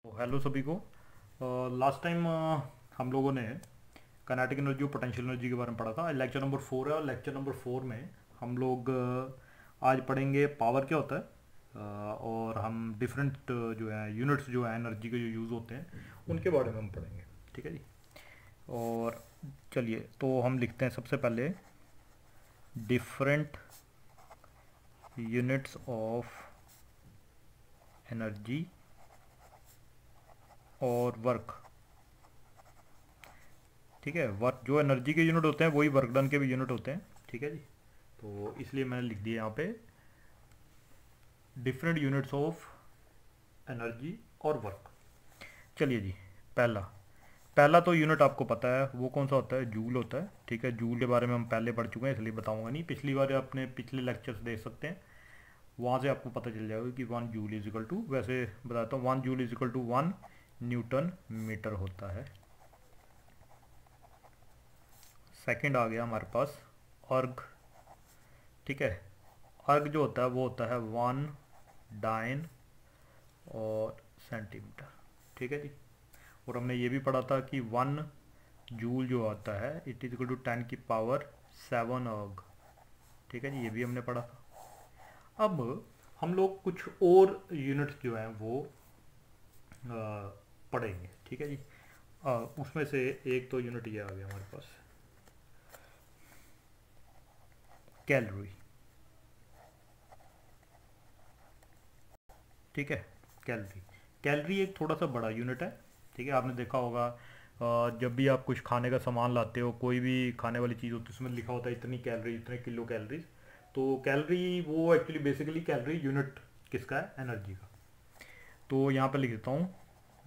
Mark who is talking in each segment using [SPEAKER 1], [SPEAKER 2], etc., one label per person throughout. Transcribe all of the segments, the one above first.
[SPEAKER 1] तो हेलो सभी को। लास्ट टाइम हम लोगों ने काइनेटिक एनर्जी और पोटेंशियल एनर्जी के बारे में पढ़ा था। लेक्चर नंबर 4 है और लेक्चर नंबर 4 में हम लोग आज पढ़ेंगे पावर क्या होता है। और हम डिफरेंट जो है यूनिट्स जो है एनर्जी के जो यूज़ होते हैं उनके बारे में हम पढ़ेंगे। ठीक है जी। और चलिए तो हम लिखते हैं सबसे पहले डिफरेंट यूनिट्स ऑफ एनर्जी और वर्क। ठीक है, वर्क जो एनर्जी के यूनिट होते हैं वही वर्क डन के भी यूनिट होते हैं। ठीक है जी। तो इसलिए मैंने लिख दिया यहाँ पे डिफरेंट यूनिट्स ऑफ एनर्जी और वर्क। चलिए जी। पहला पहला तो यूनिट आपको पता है वो कौन सा होता है, जूल होता है। ठीक है, जूल के बारे में हम पहले पढ़ चुके हैं इसलिए बताऊंगा नहीं। पिछली बार अपने पिछले लेक्चर्स देख सकते हैं, वहाँ से आपको पता चल जाएगा कि 1 जूल इज इक्वल टू, वैसे बताता हूँ, 1 joule is equal to 1 newton metre होता है। सेकंड आ गया हमारे पास अर्ग। ठीक है, अर्ग जो होता है वो होता है 1 डाइन और सेंटीमीटर। ठीक है जी। और हमने ये भी पढ़ा था कि 1 जूल जो होता है इट इज इक्वल टू 10⁻7 अर्ग। ठीक है जी, ये भी हमने पढ़ा था। अब हम लोग कुछ और यूनिट्स जो हैं वो पढ़ेंगे। ठीक है जी। उसमें से एक तो यूनिट ये आ गया हमारे पास, कैलोरी। ठीक है, कैलोरी। कैलोरी एक थोड़ा सा बड़ा यूनिट है। ठीक है, आपने देखा होगा जब भी आप कुछ खाने का सामान लाते हो, कोई भी खाने वाली चीज़ होती है उसमें लिखा होता है इतनी कैलोरी, इतने किलो कैलोरीज। तो कैलोरी वो एक्चुअली बेसिकली कैलोरी यूनिट किसका है, एनर्जी का। तो यहाँ पे लिख देता हूँ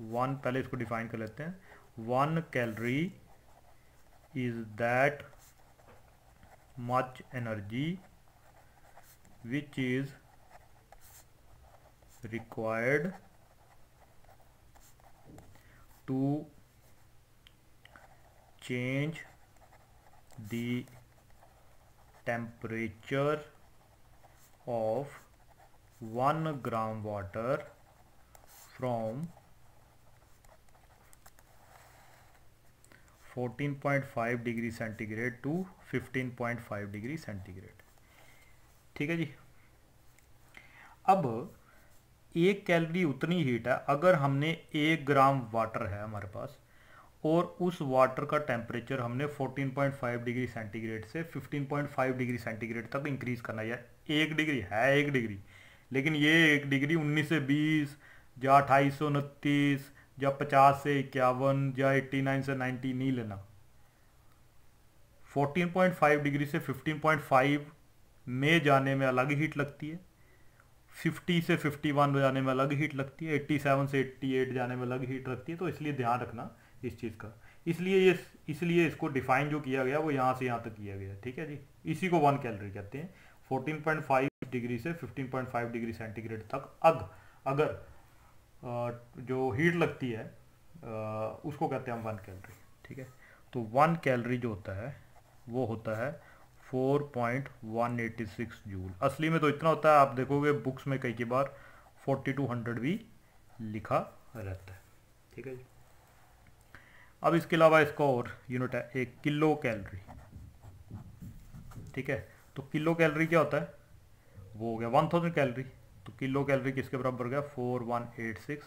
[SPEAKER 1] वन, पहले इसको डिफाइन कर लेते हैं। 1 calorie is that much energy which is required to change the temperature of 1 gram water from 14.5 degree centigrade to 15.5 degree centigrade. ठीक है जी। अब 1 कैलोरी उतनी हीट है अगर हमने 1 ग्राम वाटर है हमारे पास और उस वाटर का टेम्परेचर हमने 14.5 डिग्री सेंटीग्रेड से 15.5 डिग्री सेंटीग्रेड तक इंक्रीज करना है। 1 डिग्री है, 1 डिग्री, लेकिन ये 1 डिग्री 19 से 20 या 2829 या 50 से 51 या 89 से 90 नहीं लेना। 14.5 डिग्री से 15.5 में जाने में अलग हीट लगती है, 50 से 51 जाने में अलग हीट लगती है, 87 से 88 जाने में अलग हीट लगती है। तो इसलिए ध्यान रखना इस चीज़ का। इसलिए इसको डिफाइन जो किया गया वो यहाँ से यहाँ तक किया गया। ठीक है जी। इसी को 1 कैलोरी कहते हैं। 14.5 डिग्री से 15.5 डिग्री सेंटीग्रेड तक अगर जो हीट लगती है उसको कहते हैं हम 1 कैलोरी। ठीक है, तो 1 कैलोरी जो होता है वो होता है 4.186 जूल। असली में तो इतना होता है, आप देखोगे बुक्स में कई बार 4200 भी लिखा रहता है। ठीक है जी। अब इसके अलावा इसका और यूनिट है एक किलो कैलोरी। ठीक है, तो किलो कैलोरी क्या होता है, वो हो गया 1000 कैलोरी। तो किलो कैलोरी किसके बराबर हो गया, 4186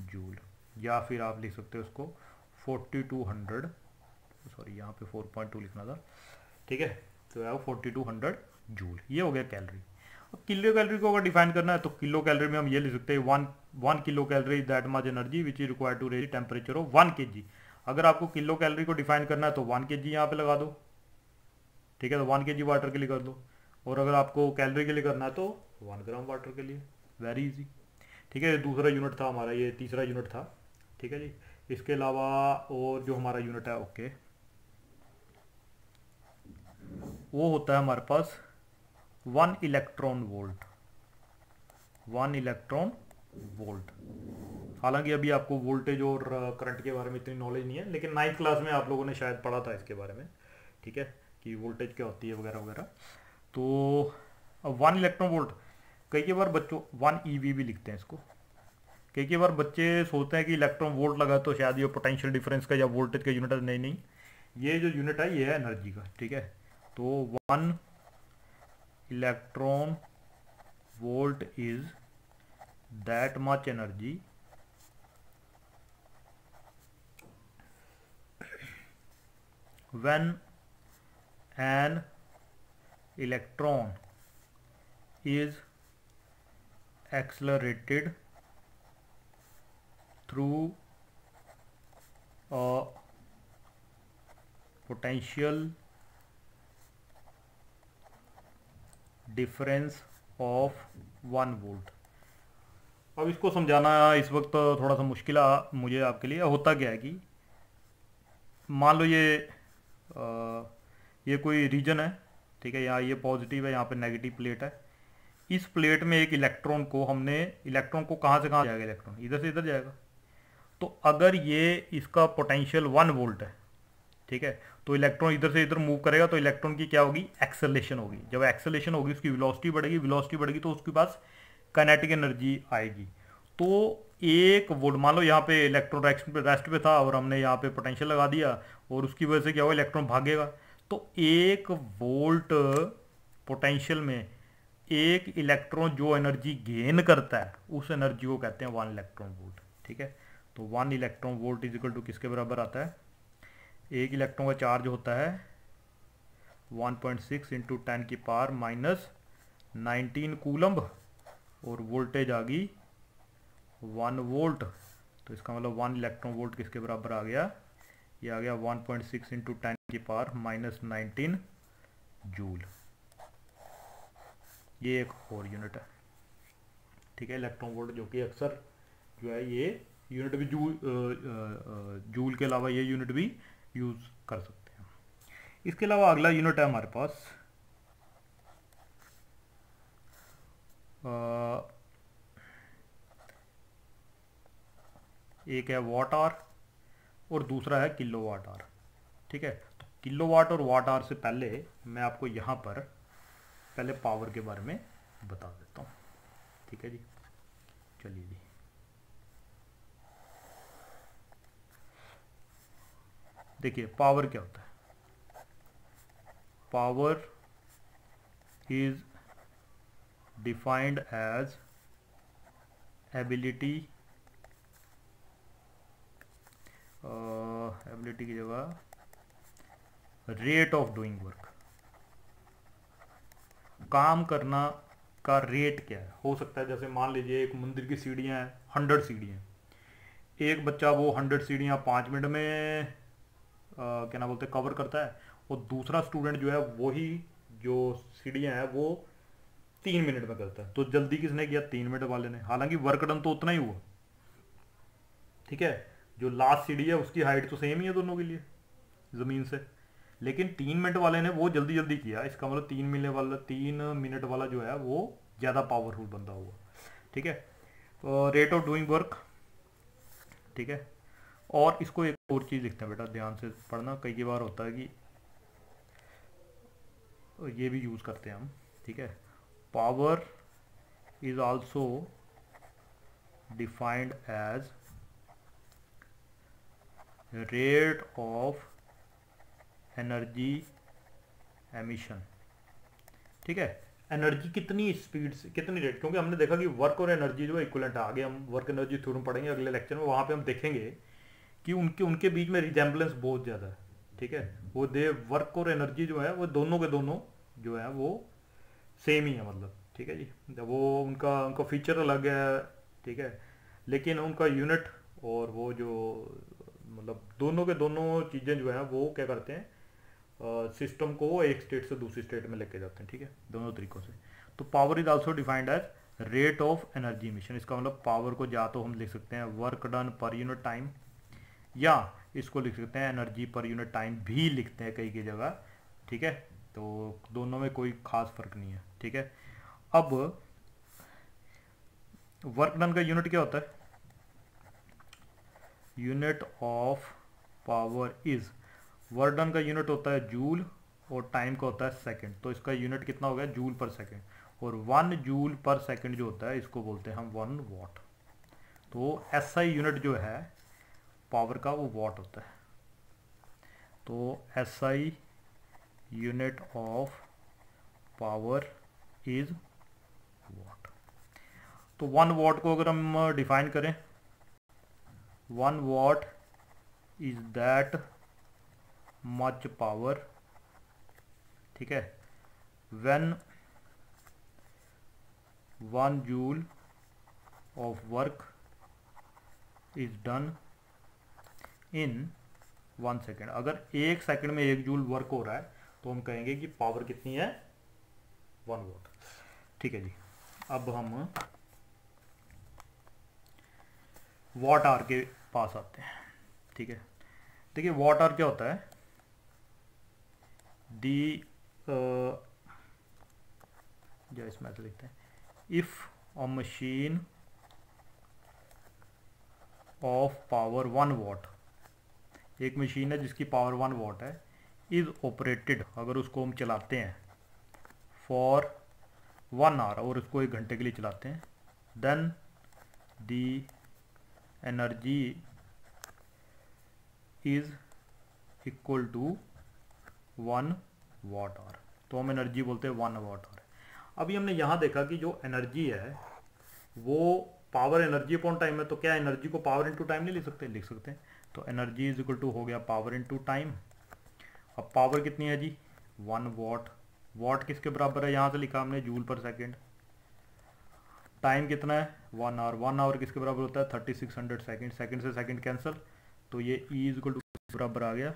[SPEAKER 1] जूल। या फिर आप लिख सकते हो उसको 4200, सॉरी यहाँ पे 4.2 लिखना था। ठीक है, तो है 4200 जूल। ये हो गया कैलोरी। अब किलो कैलोरी को अगर डिफाइन करना है तो किलो कैलोरी में हम ये लिख सकते हैं one kilo calorie that much energy which is required to raise temperature of 1 kg। अगर आपको किलो कैलोरी को डिफाइन करना है तो 1 kg यहाँ पे लगा दो। ठीक है, तो 1 kg वाटर के लिए कर दो। और अगर आपको कैलोरी के लिए करना है तो 1 ग्राम वाटर के लिए। Very easy. ठीक है, दूसरा यूनिट था हमारा, ये तीसरा यूनिट था। ठीक है जी। इसके अलावा और जो हमारा यूनिट है ओके, वो होता है हमारे पास 1 इलेक्ट्रॉन वोल्ट। 1 electron volt. हालांकि अभी आपको वोल्टेज और करंट के बारे में इतनी नॉलेज नहीं है, लेकिन 9th क्लास में आप लोगों ने शायद पढ़ा था इसके बारे में। ठीक है, कि वोल्टेज क्या होती है वगैरह वगैरह। तो 1 इलेक्ट्रॉन वोल्ट, कई बार बच्चों 1 EV भी लिखते हैं इसको। कई बार बच्चे सोचते हैं कि इलेक्ट्रॉन वोल्ट लगा तो शायद ये पोटेंशियल डिफरेंस का या वोल्टेज का यूनिट है। नहीं नहीं, ये जो यूनिट है ये है एनर्जी का। ठीक है, तो 1 electron volt is that much energy when an electron is accelerated through a potential difference of 1 volt. अब इसको समझाना इस वक्त थोड़ा सा मुश्किल मुझे आपके लिए। होता क्या है कि मान लो ये कोई रीजन है, ठीक है, यहाँ ये पॉजिटिव है, यहाँ पे नेगेटिव प्लेट है। इस प्लेट में एक इलेक्ट्रॉन को इलेक्ट्रॉन को कहाँ से कहाँ जाएगा, इलेक्ट्रॉन इधर से इधर जाएगा। तो अगर ये इसका पोटेंशियल 1 वोल्ट है, ठीक है, तो इलेक्ट्रॉन इधर से इधर मूव करेगा तो इलेक्ट्रॉन की क्या होगी, एक्सेलेरेशन होगी। जब एक्सेलेरेशन होगी उसकी वेलोसिटी बढ़ेगी, वेलोसिटी बढ़ेगी तो उसके पास काइनेटिक एनर्जी आएगी। तो 1 वोल्ट, मान लो यहाँ पे इलेक्ट्रॉन रेस्ट पे था और हमने यहाँ पे पोटेंशियल लगा दिया और उसकी वजह से क्या होगा, इलेक्ट्रॉन भागेगा। तो 1 वोल्ट पोटेंशियल में एक इलेक्ट्रॉन जो एनर्जी गेन करता है उस एनर्जी को कहते हैं 1 इलेक्ट्रॉन वोल्ट। ठीक है, तो 1 electron volt is equal to किसके बराबर आता है, एक इलेक्ट्रॉन का चार्ज होता है 1.6 इंटू 10 की पावर -19 कूलम्ब और वोल्टेज आ गई 1 वोल्ट। तो इसका मतलब 1 इलेक्ट्रॉन वोल्ट किसके बराबर आ गया, ये आ गया 1.6 इंटू 10 की पावर -19 जूल। ये एक और यूनिट है। ठीक है, इलेक्ट्रॉन वोल्ट जो कि अक्सर जो है ये यूनिट भी जूल के अलावा ये यूनिट भी यूज कर सकते हैं। इसके अलावा अगला यूनिट है हमारे पास एक है वाट आवर और दूसरा है किलोवाट आवर। ठीक है, तो किलोवाट और वाट आवर से पहले मैं आपको यहाँ पर पहले पावर के बारे में बता देता हूँ। ठीक है जी, चलिए जी। देखिए पावर क्या होता है, power is defined as ability की जगह रेट ऑफ डूइंग वर्क, काम करना का रेट क्या है। हो सकता है जैसे मान लीजिए एक मंदिर की सीढ़ियाँ हैं, 100 सीढ़ियाँ, एक बच्चा वो 100 सीढ़ियाँ 5 मिनट में क्या ना बोलते कवर करता है और दूसरा स्टूडेंट जो है वही जो सीढ़ियाँ हैं वो 3 मिनट में करता है। तो जल्दी किसने किया, 3 मिनट वाले ने, हालांकि वर्क डन तो उतना ही हुआ। ठीक है, जो लास्ट सीढ़ी है उसकी हाइट तो सेम ही है दोनों के लिए ज़मीन से, लेकिन 3 मिनट वाले ने वो जल्दी जल्दी किया। इसका मतलब 3 मिनट वाला जो है वो ज़्यादा पावरफुल बंदा हुआ। ठीक है, तो रेट ऑफ डूइंग वर्क। ठीक है, और इसको एक और चीज़ लिखते हैं बेटा, ध्यान से पढ़ना, कई बार होता है कि ये भी यूज़ करते हैं हम। ठीक है, power is also defined as rate of energy emission. ठीक है, एनर्जी कितनी स्पीड से, कितनी रेट, क्योंकि हमने देखा कि वर्क और एनर्जी जो है इक्विवेलेंट है। आगे हम वर्क एनर्जी थ्योरम पढ़ेंगे अगले लेक्चर में, वहाँ पे हम देखेंगे कि उनके बीच में रिजेम्बलेंस बहुत ज़्यादा है। ठीक है, वो वर्क और एनर्जी जो है वो दोनों के दोनों जो है वो सेम ही है, मतलब। ठीक है जी, वो उनका फीचर अलग है। ठीक है, लेकिन उनका यूनिट और वो जो मतलब दोनों के दोनों चीज़ें जो है वो क्या करते हैं, सिस्टम को एक स्टेट से दूसरी स्टेट में लेके जाते हैं। ठीक है, दोनों तरीकों से। तो power is also defined as rate of energy mission. इसका मतलब पावर को या तो हम लिख सकते हैं work done per unit time, या इसको लिख सकते हैं एनर्जी पर यूनिट टाइम भी लिखते हैं कई जगह। ठीक है, तो दोनों में कोई खास फर्क नहीं है। ठीक है, अब वर्क डन का यूनिट क्या होता है, unit of power is, work done का यूनिट होता है जूल और टाइम का होता है सेकंड। तो इसका यूनिट कितना हो गया, जूल पर सेकंड, और 1 जूल पर सेकंड जो होता है इसको बोलते हैं हम 1 वॉट। तो SI यूनिट जो है पावर का वो वॉट होता है। तो SI unit of power is what. तो 1 वॉट को अगर हम डिफाइन करें, 1 what is that much power, ठीक है, when 1 joule of work is done in 1 second. अगर 1 सेकेंड में 1 जूल वर्क हो रहा है तो हम कहेंगे कि पावर कितनी है, 1 वॉट। ठीक है जी। अब हम वॉट आवर के पास आते हैं। ठीक है, देखिए वॉट आवर क्या होता है, दी जो इसमें ऐसे लिखते हैं, if a machine of power 1 what, एक मशीन है जिसकी पावर 1 वॉट है, इज ऑपरेटेड, अगर उसको हम चलाते हैं फॉर 1 आवर, और उसको 1 घंटे के लिए चलाते हैं, then the energy is equal to 1 watt hour. तो हम एनर्जी बोलते हैं 1 वॉट आवर। अभी हमने यहाँ देखा कि जो एनर्जी है वो पावर एनर्जी अपॉन टाइम है, तो क्या एनर्जी को पावर इनटू टाइम नहीं लिख सकते, लिख सकते हैं। तो एनर्जी इज इक्वल टू हो गया पावर इनटू टाइम। अब पावर कितनी है जी, 1 वॉट। वॉट किसके बराबर है, यहाँ से लिखा हमने जूल पर सेकेंड। टाइम कितना है, 1 आवर। 1 आवर किसके बराबर होता है, 3600 सेकेंड। सेकेंड से सेकेंड कैंसिल, तो ये ई इज इक्वल टू बराबर आ गया,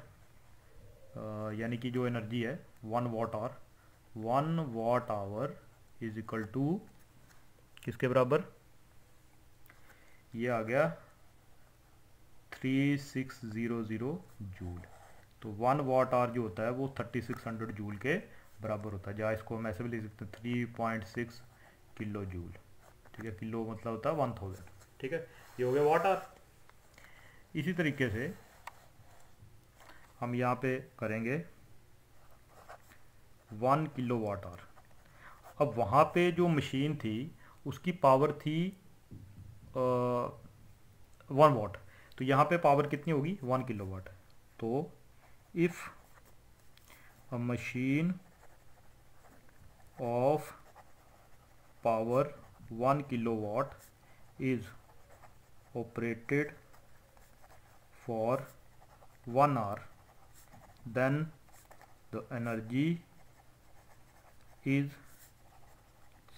[SPEAKER 1] यानी कि जो एनर्जी है 1 watt hour, 1 watt hour is equal to किसके बराबर, ये आ गया 3600 जूल। तो 1 वॉट आवर जो होता है वो 3600 जूल के बराबर होता है, जहाँ इसको हम ऐसे भी लिख सकते हैं 3.6 किलो जूल। ठीक है, किलो मतलब होता है 1000। ठीक है, ये हो गया वॉट आवर। इसी तरीके से हम यहाँ पे करेंगे 1 किलो वाट आवर। अब वहाँ पे जो मशीन थी उसकी पावर थी 1 वॉट, तो यहाँ पे पावर कितनी होगी, 1 किलो वाट। तो if a machine of power 1 kilo watt is operated for 1 hour, then the energy is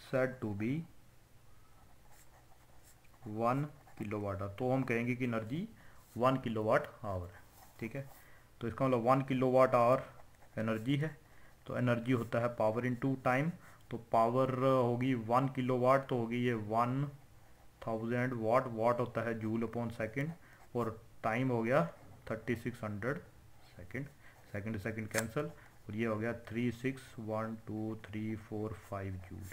[SPEAKER 1] said to be 1 kilowatt hour. तो हम कहेंगे कि एनर्जी 1 किलोवाट आवर है। ठीक है, तो इसका मतलब 1 किलोवाट आवर एनर्जी है, तो एनर्जी होता है पावर इनटू टाइम। तो पावर होगी 1 किलोवाट, तो होगी ये 1000 वाट। वाट होता है जूल अपॉन सेकेंड, और टाइम हो गया 3600 सेकेंड। सेकेंड सेकेंड कैंसिल, और ये हो गया 361234 जूल।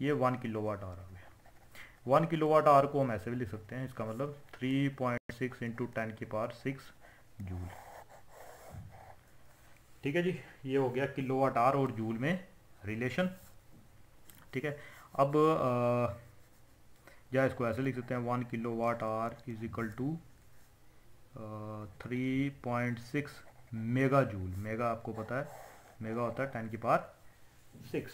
[SPEAKER 1] ये 1 किलोवाट आवर आ गया। 1 किलोवाट आवर को हम ऐसे भी लिख सकते हैं, इसका मतलब 3.6 इंटू 10 की पावर 6 जूल। ठीक है जी, ये हो गया किलोवाट आवर और जूल में रिलेशन। ठीक है, अब या इसको ऐसे लिख सकते हैं 1 kilowatt hour is equal to 3.6 mega joule. Mega आपको पता है, मेगा होता है 10 की पावर 6।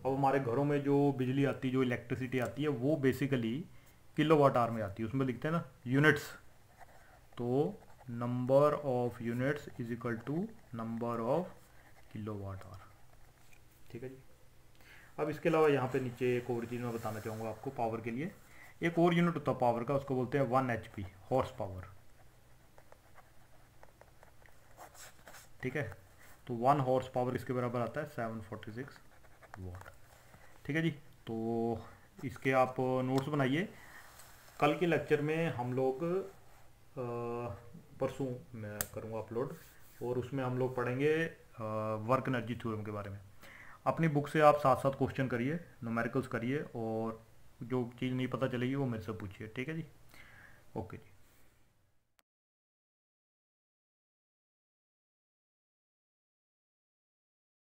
[SPEAKER 1] अब हमारे घरों में जो बिजली आती है, जो इलेक्ट्रिसिटी आती है, वो बेसिकली किलोवाट आवर में आती है। उसमें लिखते हैं ना यूनिट्स, तो number of units is equal to number of kilowatt hour. ठीक है जी। अब इसके अलावा यहाँ पे नीचे एक और चीज़ मैं बताना चाहूँगा आपको पावर के लिए। एक और यूनिट होता है पावर का, उसको बोलते हैं 1 HP, हॉर्स पावर। ठीक है, तो 1 हॉर्स पावर इसके बराबर आता है 746 वाट। ठीक है जी, तो इसके आप नोट्स बनाइए। कल के लेक्चर में हम लोग परसों मैं करूँगा अपलोड, और उसमें हम लोग पढ़ेंगे वर्क एनर्जी थ्योरम के बारे में। अपनी बुक से आप साथ साथ क्वेश्चन करिए, न्यूमेरिकल्स करिए, और जो चीज़ नहीं पता चलेगी वो मेरे से पूछिए। ठीक है जी, ओके जी।